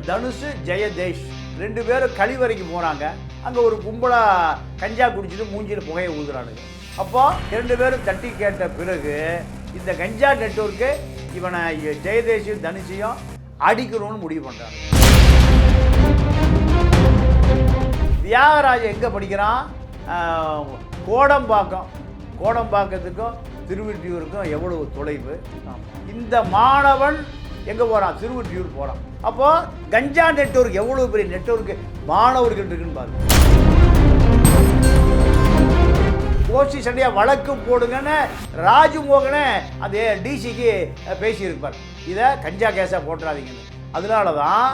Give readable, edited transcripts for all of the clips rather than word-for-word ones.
தனுஷ் ஜெயதேஷ் 2 பேரும் கழிவறைக்கு போகிறாங்க. அங்கே ஒரு கும்பலாக கஞ்சா குடிச்சிட்டு மூஞ்சியில் புகையை ஊதுறானுங்க. அப்போ 2 பேரும் தட்டி கேட்ட பிறகு இந்த கஞ்சா நெட்வொர்க்கு இவனை ஜெயதேஷையும் தனுஷையும் அடிக்கணும்னு முடிவு பண்ணுறாங்க. தியாகராஜன் எங்கே படிக்கிறான்? கோடம்பாக்கத்துக்கும் திருவொற்றியூருக்கும் எவ்வளவு தொலைவு. இந்த மாணவன் எங்கே போகிறான்? திருவொற்றியூர் போகிறான். அப்போது கஞ்சா நெட்வொர்க் எவ்வளோ பெரிய நெட்வொர்க்கு மாணவர்கள் இருக்குன்னு பாருங்க. கோஷ்டி சண்டையாக வழக்கு போடுங்கன்னு ராஜ்மோகனே அந்த டிசிக்கு பேசியிருப்பார். இதை கஞ்சா கேஸாக போட்டுறாதீங்கன்னு. அதனால தான்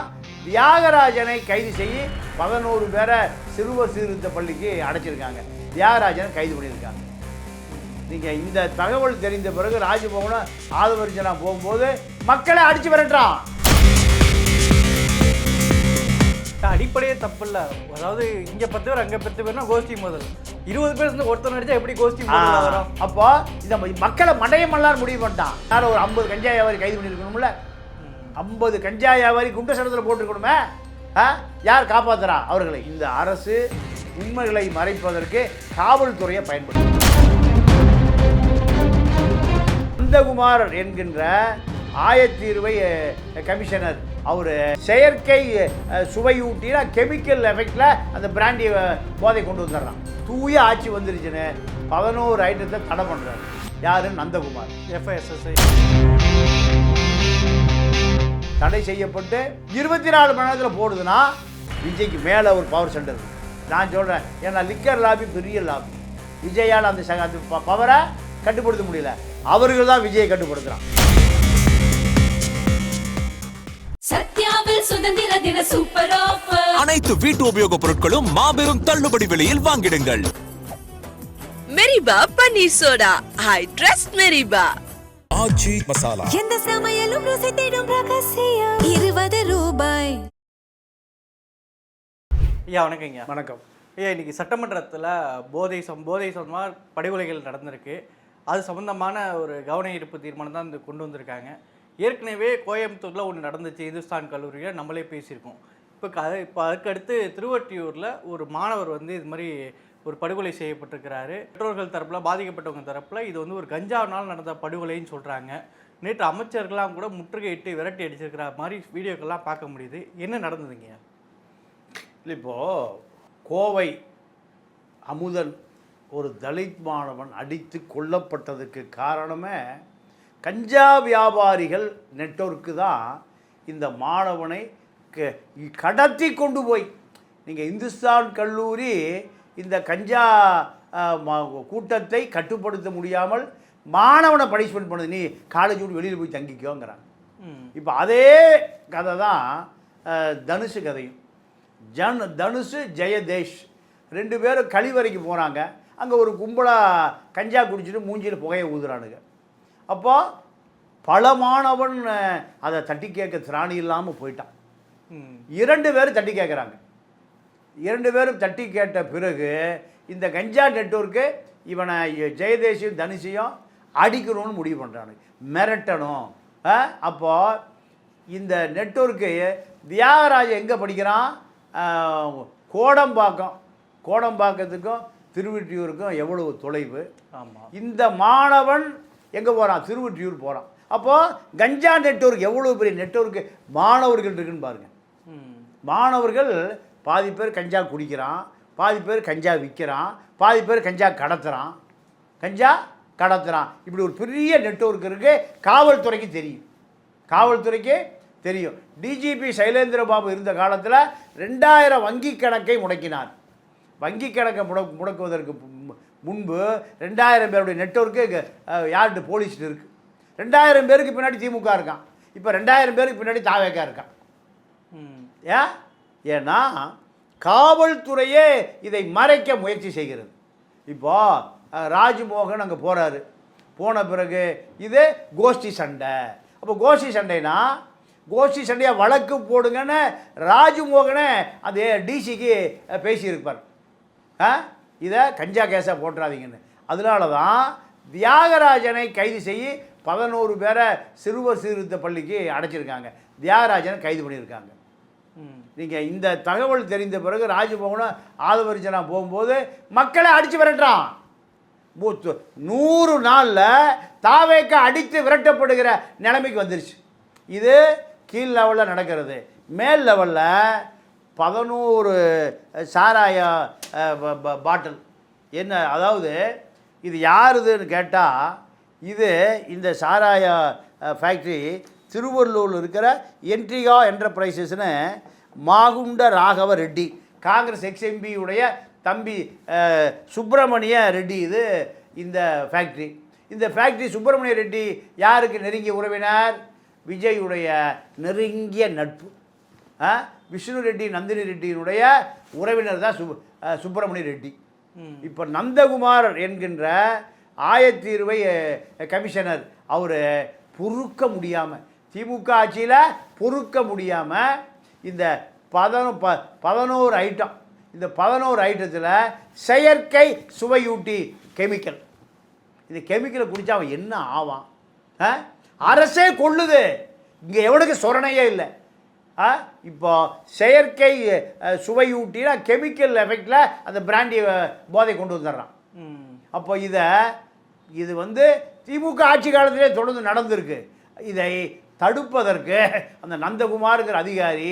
தியாகராஜனை கைது செய்ய 11 பேரை சிறுவர் சீர்திருத்த பள்ளிக்கு அடைச்சிருக்காங்க. தியாகராஜனை கைது பண்ணியிருக்காங்க. நீங்கள் இந்த தகவல் தெரிந்த பிறகு ராஜ்மோகனும் ஆதவரிஜனா போகும்போது மக்களை அடித்து விரட்டுறான். அடிப்படையே தப்பு இல்லை. அதாவது இங்கே 10 பேர் அங்கே 10 பேர்னா கோஷ்டி முதல் 20 பேர் சேர்ந்து ஒருத்தர் நடிச்சா எப்படி கோஷ்டி முதல் வரும்? அப்போ இந்த மக்களை மடையமெல்லாம் முடிவு பண்ணிட்டான். யாரும் ஒரு 50 கஞ்சா வியாபாரி கைது பண்ணியிருக்கணும்ல. 50 கஞ்சா வியாபாரி குண்ட சட்டத்தில் போட்டிருக்கணுமே. யார் காப்பாற்றுறா அவர்களை? இந்த அரசு உண்மைகளை மறைப்பதற்கு காவல்துறையை பயன்படுத்தும். நந்தகுமார் என்கின்ற ஆயத்தீர்வை கமிஷனர் அவர் செயற்கை சுவையூட்டினா கெமிக்கல் எஃபெக்டில் அந்த பிராண்டி போதை கொண்டு வந்துடுறான். தூய ஆட்சி வந்துருச்சுன்னு 11 ஐட்டத்தை தடை பண்ணுறாரு. யாரு? நந்தகுமார். FSSI தடை செய்யப்பட்டு 24 மணி நேரத்தில் போடுதுன்னா விஜய்க்கு மேலே ஒரு பவர் சென்டர். நான் சொல்கிறேன், ஏன்னா லிக்கர் லாபி பெரிய லாபி. விஜயால் அந்த பவரை கட்டுப்படுத்த முடியல. அவர்கள் தான் விஜயை கட்டுப்படுத்துகிறான். சத்யாவில் சுதந்திர தின சூப்பர் ஆஃபர். அனைத்து வீட்டு உபயோக பொருட்களும் மாபெரும் தள்ளுபடி விலையில் வாங்கிடுங்கள். மெரிபா பன்னீர் soda. I trust Meriba. Aachi Masala. எந்த சமையலும் ருசி தேடும் ரகசியம் 20 ரூபாய். ஐயா வணக்கங்க. வணக்கம். ஐயா, இன்னைக்கு சட்டமன்றத்தில் போதை சம்பந்தமாக படுகொலைகள் நடந்திருக்கு. அது சம்பந்தமான ஒரு கவன ஈர்ப்பு தீர்மானம் தான் கொண்டு வந்திருக்காங்க. ஏற்கனவே கோயம்புத்தூரில் ஒன்று நடந்துச்சு, இந்துஸ்தான் கல்லூரியில் நம்மளே பேசியிருக்கோம். இப்போ அதுக்கடுத்து திருவொற்றியூரில் ஒரு மாணவர் இது மாதிரி ஒரு படுகொலை செய்யப்பட்டிருக்கிறாரு. பெற்றோர்கள் தரப்பில், பாதிக்கப்பட்டவங்க தரப்பில் இது ஒரு கஞ்சாவினால் நடந்த படுகொலைன்னு சொல்கிறாங்க. நேற்று அமைச்சர்கள்லாம் கூட முற்றுகையிட்டு விரட்டி அடிச்சிருக்கிற மாதிரி வீடியோக்கெல்லாம் பார்க்க முடியுது. என்ன நடந்ததுங்க? இல்லை, இப்போது கோவை அமுதன் ஒரு தலித் மாணவன் அடித்து கொல்லப்பட்டதுக்கு காரணமே கஞ்சா வியாபாரிகள் நெட்வொர்க்கு தான் இந்த மாணவனை கடத்தி கொண்டு போய். நீங்கள் இந்துஸ்தான் கல்லூரி இந்த கஞ்சா கூட்டத்தை கட்டுப்படுத்த முடியாமல் மாணவனை பனிஷ்மெண்ட் பண்ணுது. நீ காலேஜ் விட்டு வெளியில் போய் தங்கிக்கோங்கிறாங்க. இப்போ அதே கதை தான் தனுஷு கதையும். தனுஷ் ஜெயதேஷ் 2 பேரும் கழிவறைக்கு போகிறாங்க. அங்கே ஒரு கும்பலாக கஞ்சா குடிச்சிட்டு மூஞ்சியில் புகையை ஊதுறானுங்க. அப்போது பல மாணவன் அதை தட்டி கேட்க திராணி இல்லாமல் போயிட்டான். 2 பேரும் தட்டி கேட்குறாங்க. 2 பேரும் தட்டி கேட்ட பிறகு இந்த கஞ்சா நெட்வொர்க்கு இவனை ஜெயதேஷையும் தனுஷையும் அடிக்கணும்னு முடிவு பண்ணுறானுங்க, மிரட்டணும். அப்போது இந்த நெட்வொர்க்கு தியாகராஜன் எங்கே படிக்கிறான்? கோடம்பாக்கத்துக்கும் திருவொற்றியூருக்கும் எவ்வளவு தொலைவு. ஆமாம். இந்த மாணவன் எங்கே போகிறான்? திருவொற்றியூர் போகிறான். அப்போது கஞ்சா நெட்வொர்க் எவ்வளோ பெரிய நெட்வொர்க்கு மாணவர்கள் இருக்குன்னு பாருங்கள். மாணவர்கள் பாதி பேர் கஞ்சா குடிக்கிறான், பாதி பேர் கஞ்சா விற்கிறான், பாதி பேர் கஞ்சா கடத்துகிறான். இப்படி ஒரு பெரிய நெட்வொர்க் இருக்குது. காவல்துறைக்கு தெரியும். டிஜிபி சைலேந்திரபாபு இருந்த காலத்தில் 2000 வங்கி கணக்கை முடக்கினார். வங்கி கணக்கை முடக்குவதற்கு முன்பு 2000 பேருடைய நெட்வொர்க்கு யார்கிட்ட போலீஸ்ட்டு இருக்குது. 2000 பேருக்கு பின்னாடி திமுக இருக்கான். இப்போ 2000 பேருக்கு பின்னாடி தாவேக்கா இருக்கான். ஏன்னா காவல்துறையே இதை மறைக்க முயற்சி செய்கிறது. இப்போது ராஜ்மோகன் அங்கே போகிறாரு. போன பிறகு இது கோஷ்டி சண்டை. அப்போ கோஷ்டி சண்டையாக வழக்கு போடுங்கன்னு ராஜ்மோகனே அந்த டிசிக்கு பேசியிருப்பார். இதை கஞ்சா கேஸாக போட்டுறாதீங்கன்னு. அதனால தான் தியாகராஜனை கைது செய்ய 11 பேரை சிறுவர் சீர்திருத்த பள்ளிக்கு அடைச்சிருக்காங்க. தியாகராஜனை கைது பண்ணியிருக்காங்க. நீங்கள் இந்த தகவல் தெரிந்த பிறகு ராஜ்பவனும் ஆதவர்ஜனா போகும்போது மக்களை அடித்து விரட்டுறான். 100 நாளில் தாவேக்க அடித்து விரட்டப்படுகிற நிலைமைக்கு வந்துருச்சு. இது கீழ் லெவலில் நடக்கிறது. மேல் லெவலில் 11 சாராய பாட்டில் என்ன, அதாவது இது யாருதுன்னு கேட்டால் இது இந்த சாராய ஃபேக்ட்ரி திருவள்ளூரில் இருக்கிற என்ட்ரிகா என்டர்பிரைசஸ்னு மாகுண்ட ராகவ ரெட்டி, காங்கிரஸ் எக்ஸ்எம்பியுடைய தம்பி சுப்பிரமணிய ரெட்டி இது இந்த ஃபேக்ட்ரி. இந்த ஃபேக்ட்ரி சுப்பிரமணிய ரெட்டி யாருக்கு நெருங்கிய உறவினர்? விஜயுடைய நெருங்கிய நட்பு. விஷ்ணு ரெட்டி நந்தினி ரெட்டியினுடைய உறவினர் தான் சுப்பிரமணிய ரெட்டி. இப்போ நந்தகுமார் என்கின்ற ஆயத்தீர்வை கமிஷனர் அவர் பொறுக்க முடியாமல், திமுக ஆட்சியில் பொறுக்க முடியாமல் இந்த 11 ஐட்டம், இந்த 11 ஐட்டத்தில் செயற்கை சுவையூட்டி கெமிக்கல், இந்த கெமிக்கலை குடித்தா அவன் என்ன ஆவான்? அரசே கொள்ளுது, இங்கே எவனுக்கு சொரணையே இல்லை. இப்போ செயற்கை சுவையூட்டினா கெமிக்கல் எஃபெக்டில் அந்த பிராண்டி போதை கொண்டு வந்துடுறான். அப்போ இது வந்து திமுக ஆட்சி காலத்திலே தொடர்ந்து நடந்திருக்கு. இதை தடுப்பதற்கு அந்த நந்தகுமாருங்கிற அதிகாரி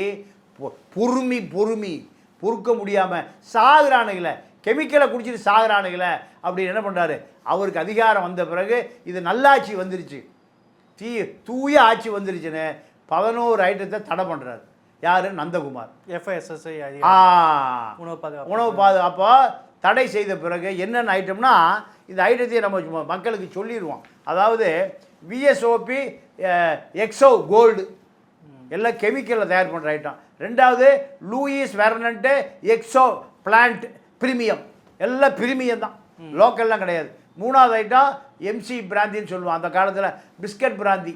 பொறுக்க முடியாமல் சாகுறானுகளை, கெமிக்கலை குடிச்சிட்டு சாகுறானுகளை அப்படின்னு என்ன பண்ணுறாரு? அவருக்கு அதிகாரம் வந்த பிறகு இது நல்லாட்சி வந்துருச்சு, தூய ஆட்சி வந்துருச்சுன்னு 11 ஐட்டத்தை தடை பண்ணுறாரு. யார்? நந்தகுமார். FSSAI உணவு பாதுகாப்போ தடை செய்த பிறகு என்னென்ன ஐட்டம்னா, இந்த ஐட்டத்தையும் நம்ம மக்களுக்கு சொல்லிடுவோம். அதாவது VSOP எக்ஸோ கோல்டு எல்லாம் கெமிக்கலில் தயார் பண்ணுற ஐட்டம். ரெண்டாவது லூயிஸ் வெர்னன்ட்டு எக்ஸோ பிளான்ட் பிரீமியம், எல்லாம் பிரீமியம் தான், லோக்கல்லாம் கிடையாது. மூணாவது ஐட்டம் MC பிராந்தின்னு சொல்லுவோம். அந்த காலத்தில் பிஸ்கட் பிராந்தி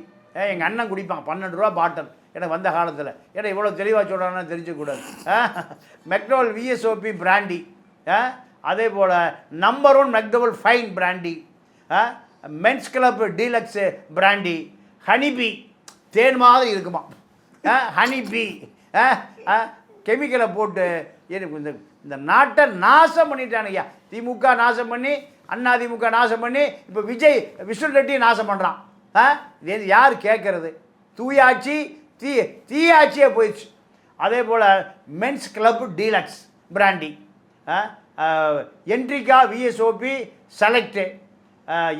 எங்கள் அண்ணன் குடிப்பாங்க, 12 ரூபா பாட்டில் எனக்கு வந்த காலத்தில். ஏன்னா இவ்வளோ தெளிவாக சொல்கிறான்னு தெரிஞ்சுக்கூடாது. மெக்டோவல் VSOP பிராண்டி, அதே போல் number 1 McDowell fine brandy, men's club deluxe brandy, Honeybee தேன் மாதிரி இருக்குமா, ஹனிபி கெமிக்கலை போட்டு இந்த நாட்டை நாசம் பண்ணிட்டான் ஐயா. திமுக நாசம் பண்ணி, அதிமுக நாசம் பண்ணி, இப்போ விஜய் விஷ்ணு ரெட்டி நாசம் பண்ணுறான். இது யார் கேட்கறது? தூயாட்சி தீயாட்சியே போயிடுச்சு. அதே போல் மென்ஸ் கிளப் டீலக்ஸ் பிராண்டி, என்ட்ரிகா VSOP செலக்டு,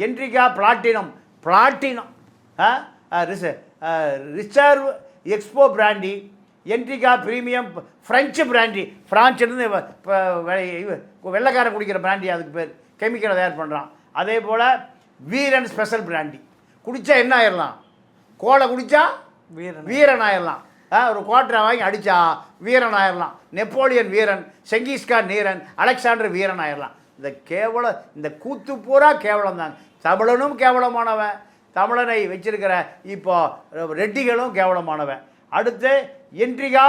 என்ட்ரிகா பிளாட்டினம் ரிசர்வ் எக்ஸ்போ பிராண்டி, என்ட்ரிகா ப்ரீமியம் ஃப்ரெஞ்சு பிராண்டி, ஃப்ரான்ஸ்லேருந்து வெள்ளைக்காரன் குடிக்கிற பிராண்டி, அதுக்கு பேர் கெமிக்கலை தயார் பண்ணுறான். அதே போல் வீரன் ஸ்பெஷல் பிராண்டி, குடித்தா என்ன ஆயிடலாம்? கோலை குடித்தா வீரன் ஆயிடலாம். ஒரு குவார்டரை வாங்கி அடித்தா வீரன் ஆயிடலாம். நெப்போலியன் வீரன், செங்கிஸ்கான் வீரன், அலெக்சாண்டர் வீரன் ஆயிடலாம். இந்த கூத்து பூரா கேவலம் தாங்க. தமிழனும் கேவலமானவன், தமிழனை வச்சிருக்கிற இப்போ ரெட்டிகளும் கேவலமானவன். அடுத்து என்ட்ரிகா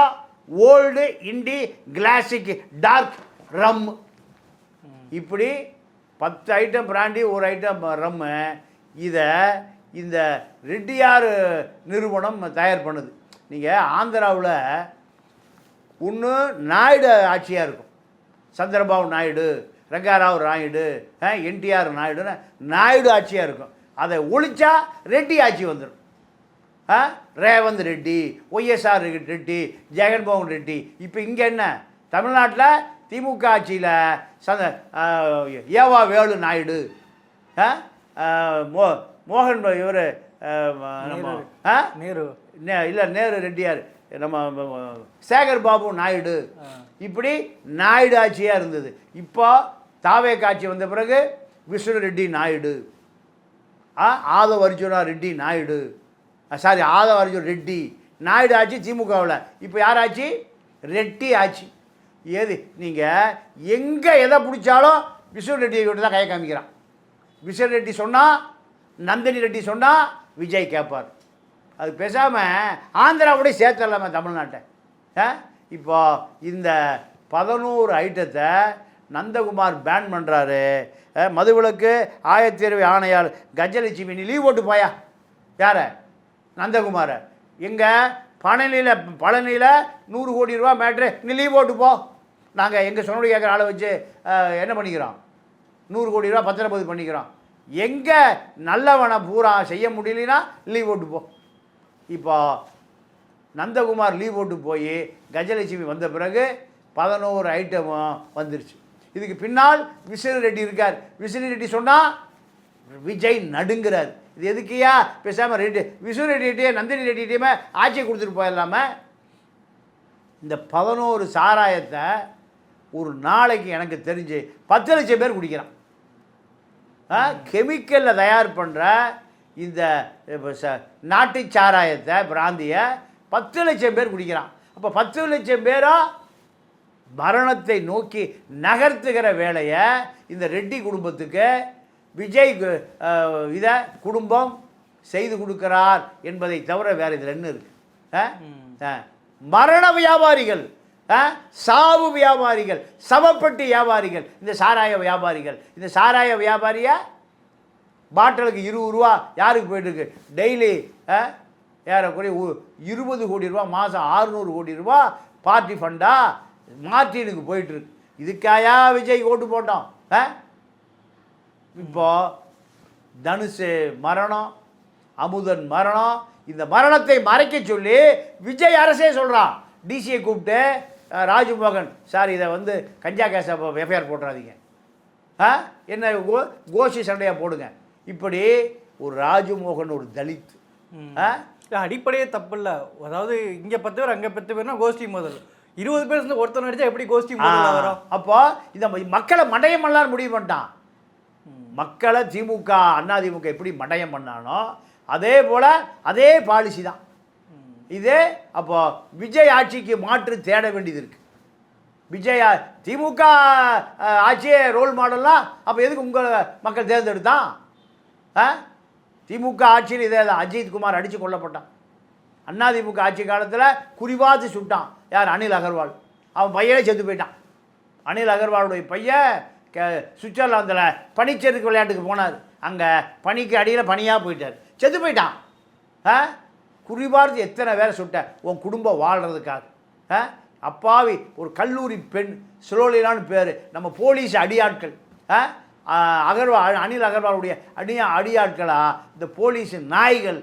ஓல்டு இண்டி கிளாசிக் டார்க் ரம், இப்படி 10 ஐட்டம் பிராண்டி, 1 ஐட்டம் ரம்மு. இதை இந்த ரெட்டியார் நிறுவனம் தயார் பண்ணுது. நீங்கள் ஆந்திராவில் ஒன்று நாயுடு ஆட்சியாக இருக்கும், சந்திரபாபு நாயுடு, ரங்காராவ் நாயுடு, NTR நாயுடுன்னு நாயுடு ஆட்சியாக இருக்கும். அதை ஒழிச்சா ரெட்டி ஆட்சி வந்துடும். ரேவந்த் ரெட்டி, OSR ரெட்டி, ஜெகன்மோகன் ரெட்டி. இப்போ இங்கே என்ன, தமிழ்நாட்டில் திமுக ஆட்சியில் ஏவா வேலு நாயுடு, மோகன் இவர் நேரு இல்லை நேரு ரெட்டியார், நம்ம சேகர் பாபு நாயுடு, இப்படி நாயுடு ஆட்சியாக இருந்தது. இப்போ தாவேக ஆட்சி வந்த பிறகு விஷ்ணு ரெட்டி நாயுடு, ஆதவ் அர்ஜுனா ரெட்டி நாயுடு, ஆதவ் அர்ஜுன் ரெட்டி நாயுடு ஆட்சி திமுகவில். இப்போ யார் ஆட்சி? ரெட்டி ஆட்சி. ஏது நீங்கள் எங்கே எதை பிடிச்சாலும் விஷ்ணு ரெட்டியை விட்டு தான் கையை காமிக்கிறான். விஷ்ணு ரெட்டி சொன்னால், நந்தினி ரெட்டி சொன்னால் விஜய் கேட்பார். அது பேசாமல் ஆந்திராவோட சேர்த்துடலாமா தமிழ்நாட்டை? இப்போ இந்த 11 ஐட்டத்தை நந்தகுமார் பேன் பண்ணுறாரு. மதுவிலக்கு ஆயத்தீர்வை ஆணையாளர் கஜலட்சுமி, நீ லீவ் போட்டு போயா. யாரை? நந்தகுமாரை. எங்கே பழனியில் 100 கோடி ரூபா மேட்ரு நீ லீவ் போட்டு போ, நாங்கள் எங்கள் சொன்னோடு கேட்குற ஆளை வச்சு என்ன பண்ணிக்கிறோம், 100 கோடி ரூபா பத்திரப்பதிவு பண்ணிக்கிறோம். எங்கே நல்லவனை பூரா செய்ய முடியலனா லீவ் போட்டு போ. இப்போ நந்தகுமார் லீவ் போட்டு போய் கஜலட்சுமி வந்த பிறகு 11 ஐட்டமும் வந்துருச்சு. இதுக்கு பின்னால் விசிறி ரெட்டி இருக்கார். விசிறி ரெட்டி சொன்னால் விஜய் நடுங்கிறார். இது எதுக்கியா பேசாமல் விசிறி ரெட்டிகிட்டே நந்தினி ரெட்டிகிட்டையுமே ஆட்சியை கொடுத்துட்டு போயிடலாம. இந்த 11 சாராயத்தை ஒரு நாளைக்கு எனக்கு தெரிஞ்சு 10 லட்சம் பேர் குடிக்கிறான். கெமிக்கலில் தயார் பண்ணுற இந்த நாட்டு சாராயத்தை பிராந்தியை 10 லட்சம் பேர் குடிக்கிறான். அப்போ 10 லட்சம் பேரா மரணத்தை நோக்கி நகர்த்துகிற வேலையை இந்த ரெட்டி குடும்பத்துக்கு விஜய் இதை குடும்பம் செய்து கொடுக்கிறார் என்பதை தவிர வேறு இதில் என்ன இருக்கு? மரண வியாபாரிகள், சாவு வியாபாரிகள், சவப்பட்டி வியாபாரிகள், இந்த சாராய வியாபாரிகள். இந்த சாராய வியாபாரிய பாட்டிலுக்கு 20 ரூபா யாருக்கு போயிட்டுருக்கு? டெய்லி ஏறக்குறைய 20 கோடி ரூபா, மாதம் 600 கோடி ரூபா பார்ட்டி ஃபண்டா மார்ட்டினுக்கு போயிட்டுருக்கு. இதுக்காயா விஜய் ஓட்டு போட்டோம்? இப்போ தனுஷு மரணம், அமுதன் மரணம், இந்த மரணத்தை மறைக்க சொல்லி விஜய் அரசே சொல்கிறான். டிசியை கூப்பிட்டு ராஜ்மோகன் சார் இதை கஞ்சா கேஸை எஃப்ஐஆர் போட்டுறாதீங்க, என்ன கோஷி சண்டையாக போடுங்க. இப்படி ஒரு ராஜ்மோகன் ஒரு தலித் அடிப்படையே தப்பு இல்லை. அதாவது இங்கே 10 பேர் அங்கே 10 பேர்னா கோஷ்டி முதல் 20 பேர் சேர்ந்து ஒருத்தர் நடிச்சா எப்படி கோஷ்டி முதல் வரும்? அப்போ இந்த மக்களை மடையம் பண்ணலான்னு முடிவு பண்ணிட்டான். மக்களை திமுக அதிமுக எப்படி மடையம் பண்ணானோ அதே போல் அதே பாலிசி தான் இதே. அப்போ விஜய் ஆட்சிக்கு மாற்று தேட வேண்டியது இருக்குது. விஜய் திமுக ஆட்சியே ரோல் மாடல்லாம் அப்போ எதுக்கு உங்கள் மக்கள் தேர்ந்தெடுத்தான்? திமுக ஆட்சியில் இதே தான். அஜித் குமார் அடித்து கொல்லப்பட்டான். அதிமுக ஆட்சி காலத்தில் குறிவாத்து சுட்டான். யார்? அனில் அகர்வால். அவன் பையனே செத்து போயிட்டான். அனில் அகர்வாலுடைய பையன் சுவிட்சர்லாந்தில் பனிச்சறுக்கு விளையாட்டுக்கு போனார். அங்கே பனிக்கு அடியில் பனியாக போயிட்டார், செத்து போயிட்டான். குறிபார்த்து எத்தனை பேரை சுட்ட உன் குடும்பம் வாழ்கிறதுக்காக. அப்பாவி ஒரு கல்லூரி பெண் சுலோலிலான்னு பேர், நம்ம போலீஸ் அடியாட்கள். அகர்வால் அனில் அகர்வாலுடைய அடியாட்களா இந்த போலீஸ் நாய்கள்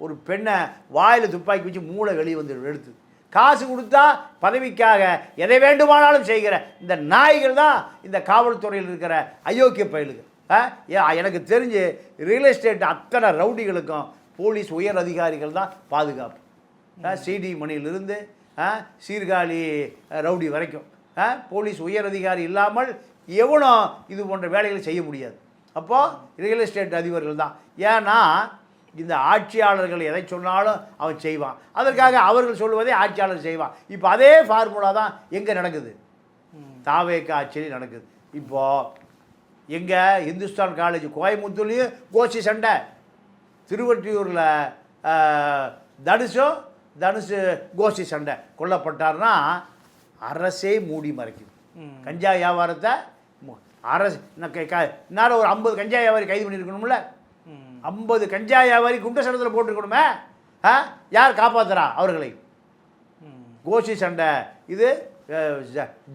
ஒரு பெண்ணை வாயில் துப்பாக்கி வச்சு மூளை வெளியே வந்து எடுத்து காசு கொடுத்தா பதவிக்காக எதை வேண்டுமானாலும் செய்கிற இந்த நாய்கள் தான் இந்த காவல்துறையில் இருக்கிற அயோக்கிய பயலுகள். எனக்கு தெரிஞ்சு ரியல் எஸ்டேட் அத்தனை ரவுடிகளுக்கும் போலீஸ் உயர் அதிகாரிகள் தான் பாதுகாப்பு. சிடி மணியிலிருந்து சீர்காழி ரவுடி வரைக்கும் போலீஸ் உயர் அதிகாரி இல்லாமல் எவனோ இது போன்ற வேலைகளை செய்ய முடியாது. அப்போது ரியல் எஸ்டேட் அதிபர்கள் தான். ஏன்னா இந்த ஆட்சியாளர்கள் எதை சொன்னாலும் அவன் செய்வான். அதற்காக அவர்கள் சொல்லுவதே ஆட்சியாளர் செய்வான். இப்போ அதே ஃபார்முலா தான் எங்கே நடக்குது? தாவேக ஆட்சியில் நடக்குது. இப்போது எங்கே இந்துஸ்தான் காலேஜ் கோயம்புத்தூர்லேயும் கோஷி சண்டை, திருவொற்றியூரில் தனுஷு கோஷி சண்டை. கொல்லப்பட்டார்னா அரசே மூடி மறைக்குது. கஞ்சா வியாபாரத்தை அரசு இன்னும் ஒரு 50 கஞ்சா வியாபாரி கைது பண்ணியிருக்கணும்ல. 50 கஞ்சா வியாபாரி குண்ட சட்டத்தில் போட்டிருக்கணுமே. யார் காப்பாற்றுறா அவர்களை? கோஷி சண்டை இது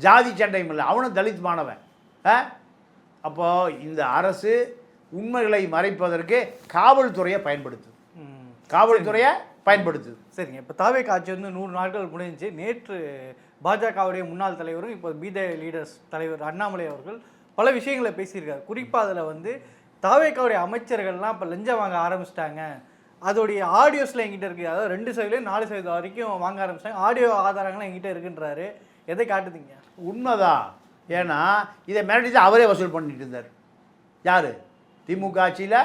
ஜாதி சண்டையும் இல்லை, அவனும் தலித் மாணவன். அப்போது இந்த அரசு உண்மைகளை மறைப்பதற்கு காவல்துறையை பயன்படுத்துது. சரிங்க. இப்போ தாவேக ஆட்சி 100 நாட்கள் முடிஞ்சு. நேற்று பாஜகவுடைய முன்னாள் தலைவரும் இப்போ பிஜே லீடர்ஸ் தலைவர் அண்ணாமலை அவர்கள் பல விஷயங்களை பேசியிருக்காரு. குறிப்பாக அதில் தாவேகாவுடைய அமைச்சர்கள்லாம் இப்போ லஞ்சம் வாங்க ஆரம்பிச்சிட்டாங்க. அதோடைய ஆடியோஸில் எங்கிட்ட இருக்குது. அதாவது 2% 4% வரைக்கும் வாங்க ஆரம்பிச்சிட்டாங்க. ஆடியோ ஆதாரங்கள்லாம் எங்கிட்ட இருக்குன்றாரு. எதை காட்டுதீங்க? உண்மைதான். ஏன்னா இதை மிரட்டி தான் அவரே வசூல் பண்ணிட்டு இருந்தார். யார்? திமுக ஆட்சியில்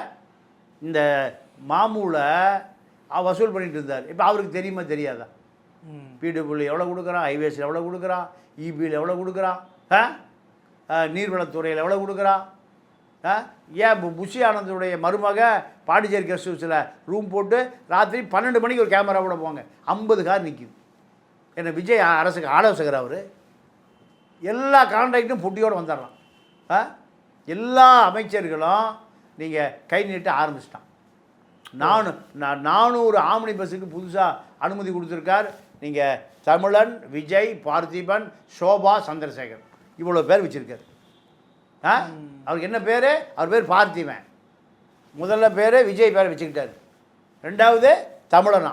இந்த மாமூலை வசூல் பண்ணிட்டு இருந்தார். இப்போ அவருக்கு தெரியுமா தெரியாதா? பிடபிள்யூ எவ்வளோ கொடுக்குறான், ஹைவேஸில் எவ்வளோ கொடுக்குறான், இபியில் எவ்வளோ கொடுக்குறான், நீர்வளத்துறையில் எவ்வளோ கொடுக்குறான். ஏன் புஷி ஆனந்தனுடைய மருமக பாண்டிச்சேரி கெஸ்ட் ஹவுஸில் ரூம் போட்டு ராத்திரி 12 மணிக்கு ஒரு கேமராவோட போங்க, 50 கார் நிற்கிது. என்ன விஜய் அரசுக்கு ஆலோசகர் அவர். எல்லா கான்ட்ராக்டும் புட்டியோடு வந்துடலாம். எல்லா அமைச்சர்களும் நீங்கள் கை நீட்ட ஆரம்பிச்சிட்டான். 400 ஆம்னி பஸ்ஸுக்கு புதுசாக அனுமதி கொடுத்துருக்கார். நீங்கள் தமிழன், விஜய், பார்த்திபன், சோபா, சந்திரசேகர் இவ்வளோ பேர் வச்சுருக்கார். அவருக்கு என்ன பேர்? அவர் பேர் பார்த்திபன். முதல்ல பேர் விஜய் பேரை வச்சுக்கிட்டார், 2வது தமிழனா,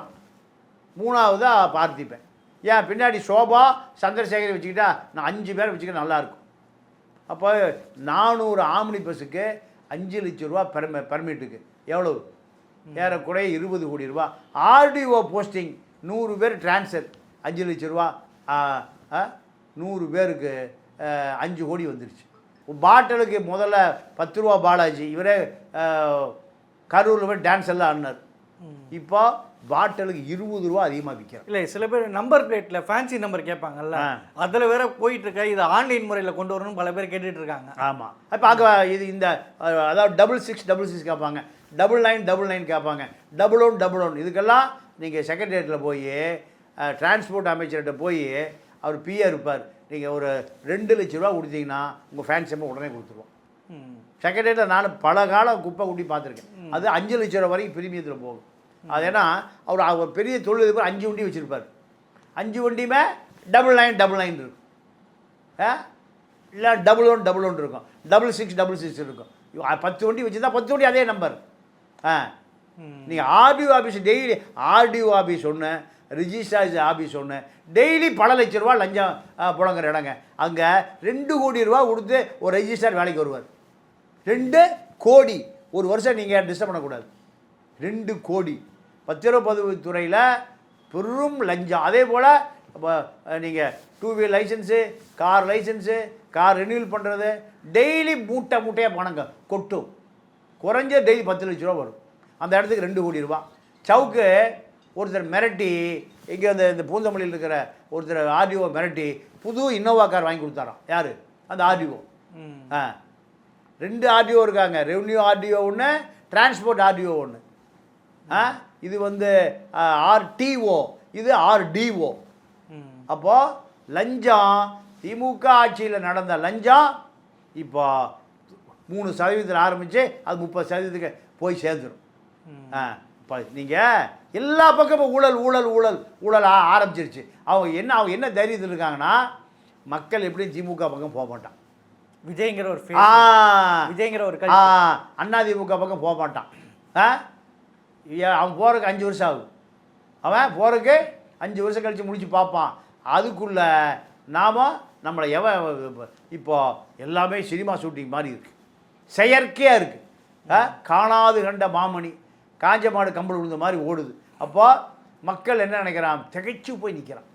3வது பார்த்திபன். ஏன் பின்னாடி சோபா, சந்திரசேகர் வச்சுக்கிட்டா நான் 5 பேரை வச்சுக்கிட்டா நல்லாயிருக்கும். அப்போ 400 ஆம்னி பஸ்ஸுக்கு 5 லட்சம் ரூபா பெர்மிட்டுக்கு எவ்வளவு? ஏறக்குறைய 20 கோடி ரூபா. ஆர்டிஓ போஸ்டிங் 100 பேர் ட்ரான்ஸ்ஃபர் 5 லட்சம் ரூபா. 100 பேருக்கு 5 கோடி வந்துருச்சு. பாட்டிலுக்கு முதல்ல 10 ரூபா பாலாஜி, இவரே கரூரில் போய் டான்ஸ் எல்லாம் ஆடினார். இப்போ பாட்டிலுக்கு 20 ரூபா அதிகமாக விற்கிறார். இல்லை, சில பேர் நம்பர் பிளேட்டில் ஃபேன்சி நம்பர் கேட்பாங்கல்ல, அதில் வேற போயிட்டு இருக்க, இது ஆன்லைன் முறையில் கொண்டு வரணும்னு பல பேர் கேட்டுட்டு இருக்காங்க. ஆமாம். இப்போ அங்கே இது இந்த அதாவது 6666 கேட்பாங்க, 9999 கேட்பாங்க, 1111. இதுக்கெல்லாம் நீங்கள் செக்ரட்டேரியட்டில் போய் டிரான்ஸ்போர்ட் அமைச்சர்கிட்ட போய் அவர் பிஏ இருப்பார். நீங்கள் ஒரு 2 லட்ச ரூபா கொடுத்தீங்கன்னா உங்கள் ஃபேன்ஸ் எல்லாம் உடனே கொடுத்துருவோம். செக்ரட்டேரியட்டில் நான் பல காலம் குப்பை கூட்டி பார்த்துருக்கேன். அது 5 லட்ச ரூபா வரைக்கும் பிரீமியத்தில் போகும். அது ஏன்னா அவர் பெரிய தொழிலதிபர் 5 வண்டி வச்சுருப்பார். 5 வண்டியுமே 9999 இருக்கும். இல்லை 1111 இருக்கும், 6666 இருக்கும். 10 வண்டி வச்சுருந்தா 10 வண்டி அதே நம்பர். நீங்கள் RTO office daily RTO office ஒன்று, ரிஜிஸ்ட்ரார் ஆஃபீஸ் ஒன்று, டெய்லி பல லட்ச ரூபா லஞ்சம் புழங்குற இடங்க. அங்கே 2 கோடி ரூபா கொடுத்து ஒரு ரெஜிஸ்ட்ரார் வேலைக்கு வருவார். 2 கோடி ஒரு வருஷம் நீங்கள் டிஸ்டர்ப் பண்ணக்கூடாது. 2 கோடி பத்திரப்பதிவு துறையில் பெரும் லஞ்சம். அதே போல் நீங்கள் 2 wheeler licence, car licence, car renewal பண்ணுறது, டெய்லி மூட்டையாக பணங்க கொட்டும். குறைஞ்ச டெய்லி 10 லட்ச ரூபா வரும். அந்த இடத்துக்கு 2 கோடி ரூபா. சவுக்கு ஒருத்தர் மிரட்டி, இங்கே இந்த பூந்தமல்லியில் இருக்கிற ஒருத்தர் ஆர்டிஓ மிரட்டி புது இன்னோவா கார் வாங்கி கொடுத்தாராம். யார்? அந்த ஆர்டிஓ. 2 ஆர்டிஓ இருக்காங்க, ரெவன்யூ ஆர்டிஓ ஒன்று, டிரான்ஸ்போர்ட் ஆர்டிஓ ஒன்று. இது ஆர்டிஓ, இது ஆர்டிஓ. அப்போது லஞ்சம், திமுக ஆட்சியில் நடந்த லஞ்சம் இப்போ 3% ஆரம்பித்து அது 30% போய் சேர்ந்துடும். இப்போ நீங்கள் எல்லா பக்கமும் ஊழல் ஊழல் ஊழல் ஊழல் ஆரம்பிச்சிருச்சு. அவங்க என்ன தைரியத்தில் இருக்காங்கன்னா, மக்கள் எப்படி திமுக பக்கம் போக மாட்டான். விஜய்ங்கிற ஒரு விஜய்ங்கிற ஒரு அண்ணா திமுக பக்கம் போக மாட்டான். அவன் போகிறதுக்கு 5 வருஷம் ஆகும். அவன் போகிறதுக்கு 5 வருஷம் கழித்து முடித்து பார்ப்பான். அதுக்குள்ளே நம்மளை இப்போ எல்லாமே சினிமா ஷூட்டிங் மாதிரி இருக்குது, செயற்கையாக இருக்குது. காணாது கண்ட மாமணி, காஞ்ச மாடு கம்பல் விழுந்த மாதிரி ஓடுது. அப்போ மக்கள் என்ன நினைக்கிறான்? திகைச்சு போய் நிற்கிறான்.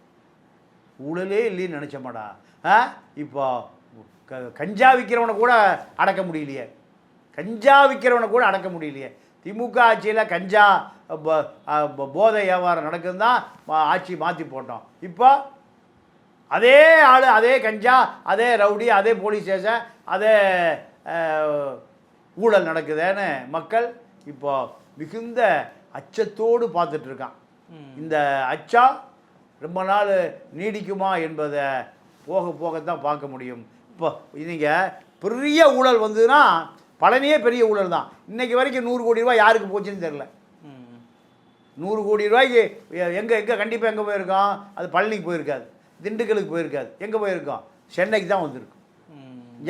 ஊழலே இல்லைன்னு நினச்சமாடா. இப்போ கஞ்சா விற்கிறவனை கூட அடக்க முடியலையே, கஞ்சா விற்கிறவனை கூட அடக்க முடியலையே. திமுக ஆட்சியில் கஞ்சா போதை வியாபாரம் நடக்குது தான் ஆட்சி மாற்றி போட்டோம். இப்போ அதே ஆள், அதே கஞ்சா, அதே ரவுடி, அதே போலீஸ் ஸ்டேஷன், அதே ஊழல் நடக்குதுன்னு மக்கள் இப்போ மிகுந்த அச்சத்தோடு பார்த்துட்ருக்கான். இந்த அச்சம் ரொம்ப நாள் நீடிக்குமா என்பதை போக போகத்தான் பார்க்க முடியும். இப்போ நீங்கள் பெரிய ஊழல் வந்ததுன்னா பழனியே பெரிய ஊழல் தான். இன்றைக்கி வரைக்கும் 100 கோடி ரூபாய் யாருக்கு போச்சுன்னு தெரில. 100 கோடி ரூபாய்க்கு எங்கே கண்டிப்பாக எங்கே போயிருக்கோம்? அது பழனிக்கு போயிருக்காது, திண்டுக்கலுக்கு போயிருக்காது, எங்கே போயிருக்கோம்? சென்னைக்கு தான் வந்திருக்கும்.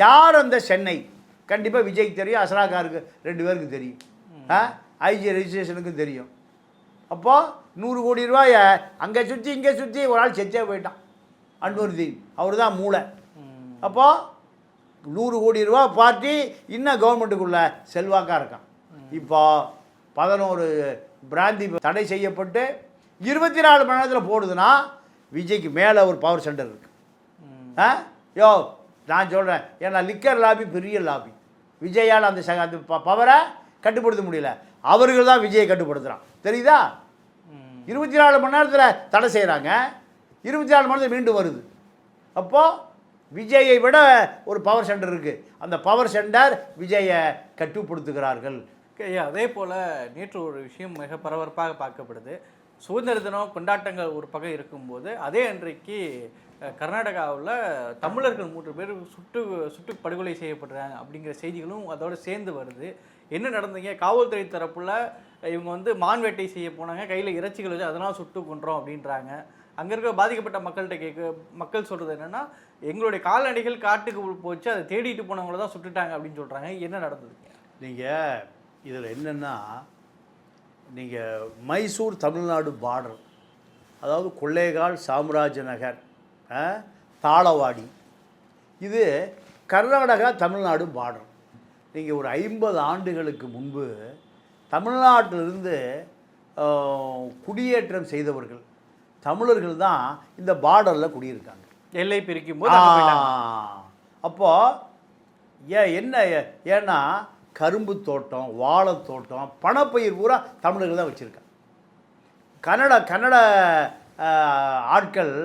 யார் அந்த சென்னை? கண்டிப்பாக விஜய்க்கு தெரியும், அசராக்காருக்கு 2 பேருக்கு தெரியும், ஐஜி ரெஜிஸ்ட்ரேஷனுக்கும் தெரியும். அப்போது 100 கோடி ரூபாயை அங்கே சுற்றி இங்கே சுற்றி ஒரு ஆள் செத்தே போயிட்டான், அன்வருதீன். அவர் தான் மூளை. அப்போது 100 கோடி ரூபா பார்ட்டி இன்னும் கவர்மெண்ட்டுக்குள்ளே செல்வாக்காக இருக்கான். இப்போ 11 பிராந்தி தடை செய்யப்பட்டு 24 மணி நேரத்தில் போடுதுன்னா விஜய்க்கு மேலே ஒரு பவர் சென்டர் இருக்குது. யோ நான் சொல்கிறேன், ஏன்னா லிக்கர் லாபி பெரிய லாபி. விஜயால் அந்த பவரை கட்டுப்படுத்த முடியல, அவர்கள் தான் விஜயை கட்டுப்படுத்துகிறான். தெரியுதா? 24 மணி நேரத்தில் தடை செய்கிறாங்க, 24 மணி நேரத்தில் மீண்டும் வருது. அப்போது விஜயை விட ஒரு பவர் சென்டர் இருக்குது, அந்த பவர் சென்டர் விஜயை கட்டுப்படுத்துகிறார்கள். அதே போல் நேற்று ஒரு விஷயம் மிக பரபரப்பாக பார்க்கப்படுது. சுதந்திர தினம் கொண்டாட்டங்கள் ஒரு பக்கம் இருக்கும்போது, அதே அன்றைக்கு கர்நாடகாவில் தமிழர்கள் 3 பேர் சுட்டு படுகொலை செய்யப்படுறாங்க அப்படிங்கிற செய்திகளும் அதோடு சேர்ந்து வருது. என்ன நடந்தீங்க? காவல்துறை தரப்புல இவங்க வந்து மான் வேட்டை செய்ய போனாங்க, கையில் இறைச்சிகள் வச்சு அதனால சுட்டு கொன்றோம் அப்படின்றாங்க. அங்கே இருக்க பாதிக்கப்பட்ட மக்கள்கிட்ட மக்கள் சொல்கிறது என்னென்னா, எங்களுடைய கால்நடைகள் காட்டுக்கு போச்சு, அதை தேடிட்டு போனவங்கள தான் சுட்டுட்டாங்க அப்படின்னு சொல்கிறாங்க. என்ன நடந்ததுங்க? நீங்கள் இதில் என்னென்னா, நீங்கள் மைசூர் தமிழ்நாடு பார்டர், அதாவது கொள்ளைகால் சாம்ராஜ் நகர், தாளவாடி, இது கர்நாடகா தமிழ்நாடு பார்டர். நீங்கள் ஒரு 50 ஆண்டுகளுக்கு முன்பு தமிழ்நாட்டிலிருந்து குடியேற்றம் செய்தவர்கள் தமிழர்கள் தான் இந்த பார்டரில் குடியிருக்காங்க. எல்லை பிரிக்கும் போது அப்போது ஏன்னா கரும்பு தோட்டம், வாழைத்தோட்டம், பணப்பயிர் பூரா தமிழர்கள் தான் வச்சுருக்காங்க. கன்னட ஆட்கள்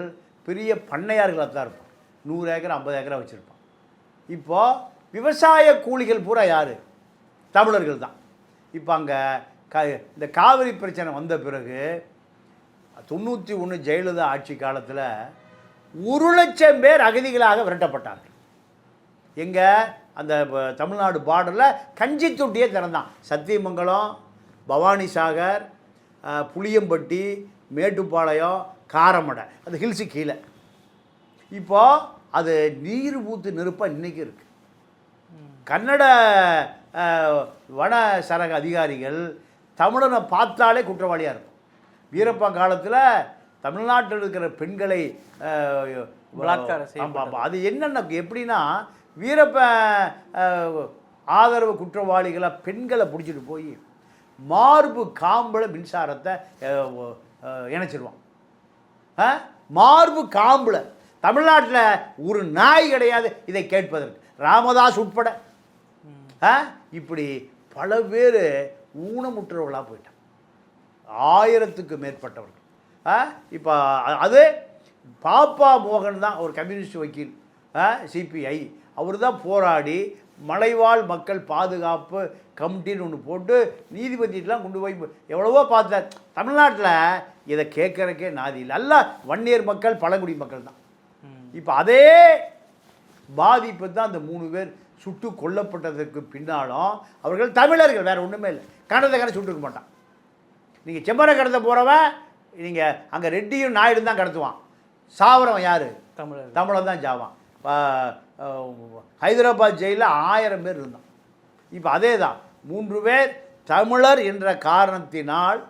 பெரிய பண்ணையார்களாக தான் இருப்பான். 100 ஏக்கர் 50 ஏக்கரா வச்சுருப்பான். இப்போது விவசாய கூலிகள் பூரா யார்? தமிழர்கள் தான். இப்போ அங்கே இந்த காவிரி பிரச்சனை வந்த பிறகு 91 ஜெயலலிதா ஆட்சி காலத்தில் 1,00,000 பேர் அகதிகளாக விரட்டப்பட்டார்கள். எங்கே? அந்த தமிழ்நாடு பார்டரில் கஞ்சி தொட்டியே திறந்தான். சத்தியமங்கலம், பவானி சாகர், புளியம்பட்டி, மேட்டுப்பாளையம், காரமடை, அந்த ஹில்ஸு கீழே. இப்போது அது நீர் ஊற்று நெருப்பாக இன்றைக்கி இருக்குது. கன்னட வன சரக அதிகாரிகள் தமிழனை பார்த்தாலே குற்றவாளியாக இருக்கும். வீரப்பா காலத்தில் தமிழ்நாட்டில் இருக்கிற பெண்களை அது என்னென்ன எப்படின்னா, வீரப்ப ஆதரவு குற்றவாளிகளாக பெண்களை பிடிச்சிட்டு போய் மார்பு காம்பில் மின்சாரத்தை இணைச்சிருவான். மார்பு காம்பில். தமிழ்நாட்டில் ஒரு நாய் கிடையாது இதை கேட்பதற்கு, ராமதாஸ் உட்பட. இப்படி பல பேர் ஊனமுற்றவர்களாக போயிட்டாங்க, 1000க்கு மேற்பட்டவர்கள். இப்போ அது பாப்பா மோகன் தான் ஒரு கம்யூனிஸ்ட் வக்கீல், சிபிஐ, அவர் தான் போராடி மலைவாழ் மக்கள் பாதுகாப்பு கமிட்டின்னு ஒன்று போட்டு நீதிபதியெலாம் கொண்டு போய் எவ்வளவோ பார்த்தார். தமிழ்நாட்டில் இதை கேட்குறக்கே நாதி இல்லை. அல்ல வன்னியர் மக்கள், பழங்குடி மக்கள் தான். இப்போ அதே பாதிப்பு தான் அந்த 3 பேர் சுட்டு கொல்லப்பட்டதற்கு பின்னாலும் அவர்கள் தமிழர்கள், வேறு ஒன்றுமே இல்லை. கன்னடத்தை சுட்டுருக்க மாட்டான். நீங்கள் செம்மரை கடத்த போகிறவன், நீங்கள் அங்கே ரெட்டியும் நாயுடு தான் கடத்துவான். சாவரவன் யார்? தமிழன் தான் சாவான். ஹைதராபாத் ஜெயிலில் 1000 பேர் இருந்தான். இப்போ அதே தான், 3 பேர் தமிழர் என்ற காரணத்தினால்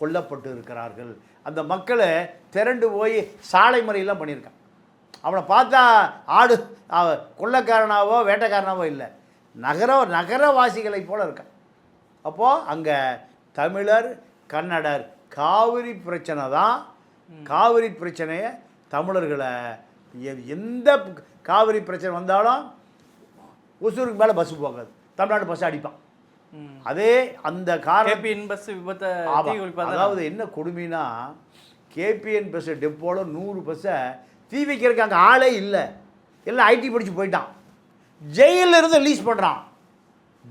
கொல்லப்பட்டு இருக்கிறார்கள். அந்த மக்களை திரண்டு போய் சாலை மறியெல்லாம் பண்ணியிருக்கான். அவனை பார்த்தா ஆடு கொள்ளைக்காரனாவோ வேட்டைக்காரனாவோ இல்லை, நகரவாசிகளைப் போல இருக்கான். அப்போது அங்கே தமிழர் கன்னடர் காவிரி பிரச்சனை தான். காவிரி பிரச்சனையை தமிழர்களை எந்த காவிரி பிரச்சனை வந்தாலும் ஒசூருக்கு மேலே பஸ்ஸு போகாது, தமிழ்நாடு பஸ்ஸை அடிப்பான். அதே அந்த கேபிஎன் பஸ் விபத்தை. அதாவது என்ன கொடுமைனா, கேபிஎன் பஸ்ஸு டெப்போவில் 100 பஸ்ஸை தீ வைக்கிறதுக்கு அங்கே ஆளே இல்லை, எல்லாம் ஐடி படித்து போயிட்டான். ஜெயிலில் இருந்து ரிலீஸ் பண்ணுறான்.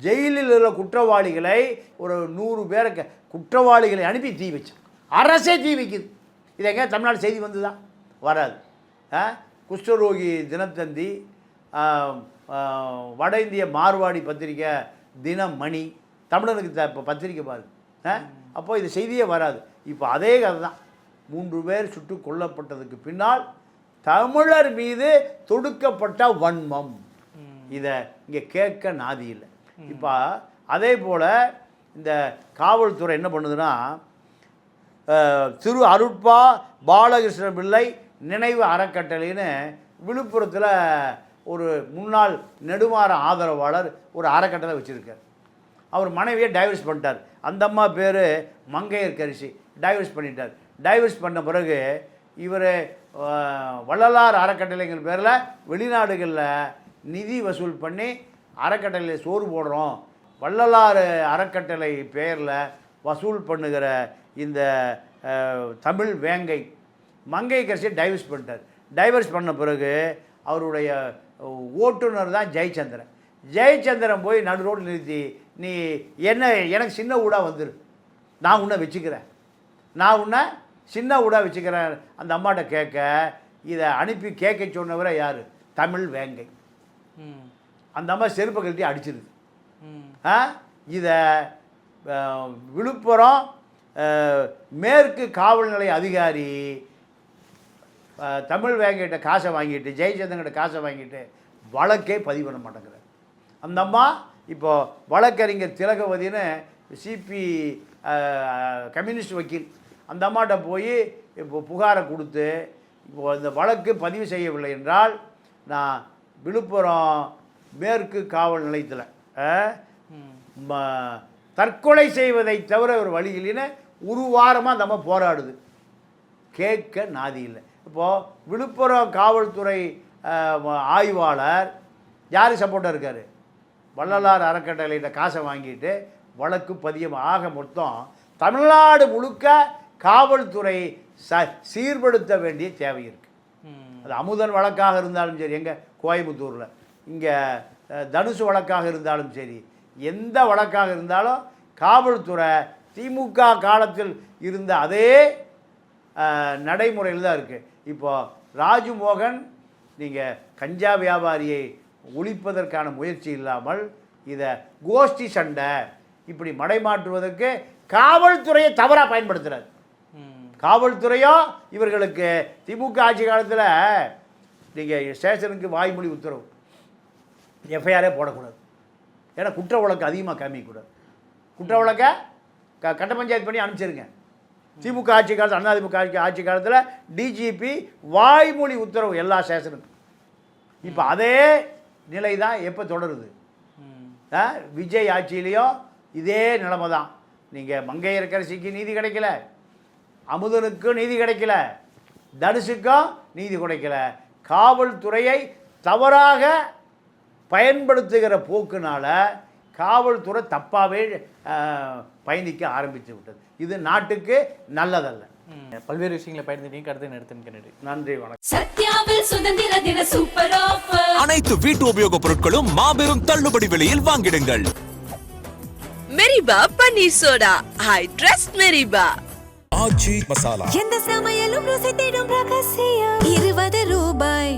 ஜெயிலில் உள்ள குற்றவாளிகளை ஒரு 100 பேரை குற்றவாளிகளை அனுப்பி தீ வச்சான். அரசே தீ வைக்குது. இது எங்கே தமிழ்நாடு செய்தி வந்து தான் வராது. குஷ்டரோகி தினத்தந்தி, வட இந்திய மார்வாடி பத்திரிக்கை தினமணி, தமிழனுக்கு இப்போ பத்திரிக்கை பாரு. அப்போது இது செய்தியே வராது. இப்போ அதே கதை தான். 3 பேர் சுட்டு கொல்லப்பட்டதுக்கு பின்னால் தமிழர் மீது தொடுக்கப்பட்ட வன்மம், இதை இங்கே கேட்க நாதி இல்லை. இப்போ அதே போல் இந்த காவல்துறை என்ன பண்ணுதுன்னா, திரு அருட்பா பாலகிருஷ்ண பிள்ளை நினைவு அறக்கட்டளைன்னு விழுப்புரத்தில் ஒரு முன்னாள் நெடுமாற ஆதரவாளர் ஒரு அறக்கட்டளை வச்சுருக்கார். அவர் மனைவியை டைவர்ஸ் பண்ணிட்டார். அந்த அம்மா பேர் மங்கையர்கரிசி. டைவர்ஸ் பண்ணிட்டார். டைவர்ஸ் பண்ண பிறகு இவர் வள்ளலார் அறக்கட்டளைங்கிற பேரில் வெளிநாடுகளில் நிதி வசூல் பண்ணி அறக்கட்டளையில் சோறு போடுறோம், வள்ளலார் அறக்கட்டளை பெயரில் வசூல் பண்ணுகிற இந்த தமிழ் வேங்கை மங்கையர்கரிசியை டைவர்ஸ் பண்ணிட்டார். டைவர்ஸ் பண்ண பிறகு அவருடைய ஓட்டுநர் தான் ஜெயச்சந்திரன். ஜெயச்சந்திரன் போய் நடு ரோடு நிறுத்தி, நீ என்ன எனக்கு சின்ன ஊடாக வந்துரு, நான் உன்னை வச்சுக்கிறேன், நான் உன்னை சின்ன ஊடாக வச்சுக்கிறேன் அந்த அம்மாட்ட கேட்க, இதை அனுப்பி கேட்க சொன்னவரை யார்? தமிழ் வேங்கை. அந்த அம்மா செருப்பை கழட்டி அடிச்சிருது. இதை விழுப்புரம் மேற்கு காவல் நிலைய அதிகாரி தமிழ் வேங்கிட்ட காசை வாங்கிட்டு ஜெயச்சந்திரன்கிட்ட காசை வாங்கிட்டு வழக்கே பதிவு பண்ண மாட்டேங்கிறார். அந்த அம்மா இப்போது வழக்கறிஞர் திலகவதின்னு சிபி கம்யூனிஸ்ட் வக்கீல், அந்த அம்மாட்ட போய் இப்போ புகாரை கொடுத்து இப்போது இந்த வழக்கு பதிவு செய்யவில்லை என்றால் நான் விழுப்புரம் மேற்கு காவல் நிலையத்தில் தற்கொலை செய்வதை தவிர ஒரு வழி இல்லைன்னு ஒரு வாரமாக அந்த அம்மா போராடுது. கேட்க நாதி இல்லை. இப்போது விழுப்புரம் காவல்துறை ஆய்வாளர் யார் சப்போர்ட்டாக இருக்கார்? வள்ளலார் அறக்கட்டளையிட்ட காசை வாங்கிட்டு வழக்கு பதியம். ஆக மொத்தம் தமிழ்நாடு முழுக்க காவல்துறை சீர்படுத்த வேண்டிய தேவை இருக்குது. அது அமுதன் வழக்காக இருந்தாலும் சரி, எங்கே கோயம்புத்தூரில், இங்கே தனுசு வழக்காக இருந்தாலும் சரி, எந்த வழக்காக இருந்தாலும் காவல்துறை திமுக காலத்தில் இருந்த அதே நடைமுறையில் தான் இருக்குது. இப்போது ராஜ்மோகன் நீங்கள் கஞ்சா வியாபாரியை ஒழிப்பதற்கான முயற்சி இல்லாமல் இதை கோஷ்டி சண்டை இப்படி மடைமாற்றுவதற்கு காவல்துறையை தவறாக பயன்படுத்துகிறார். காவல்துறையோ இவர்களுக்கு திமுக ஆட்சி காலத்தில் நீங்கள் ஸ்டேஷனுக்கு வாய்மொழி உத்தரவு, எஃப்ஐஆரே போடக்கூடாது. ஏன்னா குற்ற வழக்கு அதிகமாக காமிக்கக்கூடாது. குற்ற வழக்கை கட்ட பஞ்சாயத்து பண்ணி அனுப்பிச்சிருங்க. திமுக ஆட்சி காலத்தில், அதிமுக ஆட்சி காலத்தில் டிஜிபி வாய்மொழி உத்தரவு எல்லா ஸ்டேஷனுக்கும். இப்போ அதே நிலை தான் எப்போ தொடருது? விஜய் ஆட்சியிலையும் இதே நிலைமை தான். நீங்கள் மங்கையரக்கரசிக்கு நீதி கிடைக்கல, அமுதனுக்கும் நீதி கிடைக்கல, தனுஷுக்கும் நீதி கிடைக்கல. காவல்துறையை தவறாக பயன்படுத்துகிற போக்குனால காவல்துறை தப்பாகவே பயணிக்க ஆரம்பித்து விட்டது. இது நாட்டுக்கு நல்லதல்ல. பல்வேறு விஷயங்களை பயன்படுத்தி கருத்தை நடத்தும். நன்றி, வணக்கம். சத்யாவில் சுதந்திர தின சூப்பர் ஆஃபர். அனைத்து வீட்டு உபயோகப் பொருட்களும் மாபெரும் தள்ளுபடி விலையில் வாங்கிடுங்கள். மெரிபா பன்னீர் soda, I trust Meriba. Aachi Masala, எந்த சமையலும் ருசி தேடும் ரகசியம் 20 ரூபாய்.